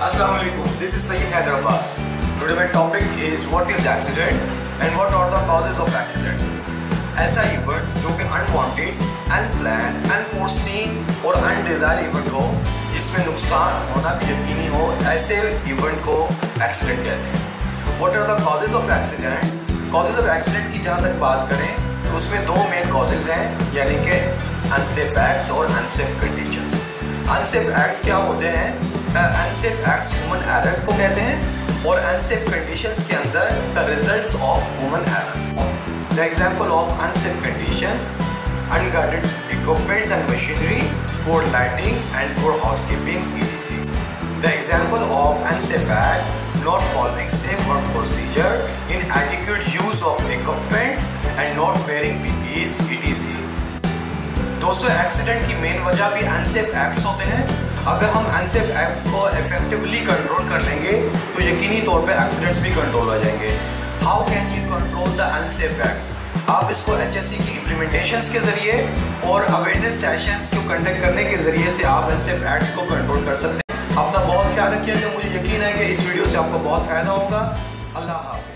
Assalamu alaikum. This is Sayyid Haider Abbas. Today my topic is what is accident and what are the causes of accident. ऐसा event जो कि unwanted, unplanned, unforeseen और undesired event हो जिसमें नुकसान होना भी यकीनी हो, ऐसे इवेंट को एक्सीडेंट कहते हैं. What are the causes of accident? Causes of accident की जहाँ तक बात करें तो उसमें दो मेन causes हैं, यानी कि unsafe acts और unsafe conditions. अनसेफ एक्ट्स क्या होते हैं? अनसेफ एक्ट्स ह्यूमन एरर को कहते हैं और अनसेफ कंडीशंस के अंदर the results of human error. The example of unsafe conditions: unguarded equipments and machinery, poor lighting and poor housekeeping etc. The example of unsafe act: not following safe work procedure, inadequate use of equipments and not wearing PPEs etc. दोस्तों, accident की main वजह भी unsafe acts होते हैं. अगर हम unsafe act को effectively control कर लेंगे तो यकीनी तौर पे एक्सीडेंट्स भी कंट्रोल हो जाएंगे. How can you control the unsafe acts? आप इसको HSE की इम्प्लीमेंटेशंस के जरिए और अवेयरनेस सेशंस को कंडक्ट करने के जरिए से आप अनसेफ एक्ट्स को कंट्रोल कर सकते हैं. अपना बहुत ख्याल रखिएगा. मुझे यकीन है कि इस वीडियो से आपको बहुत फायदा होगा. अल्लाह हाफ़िज़.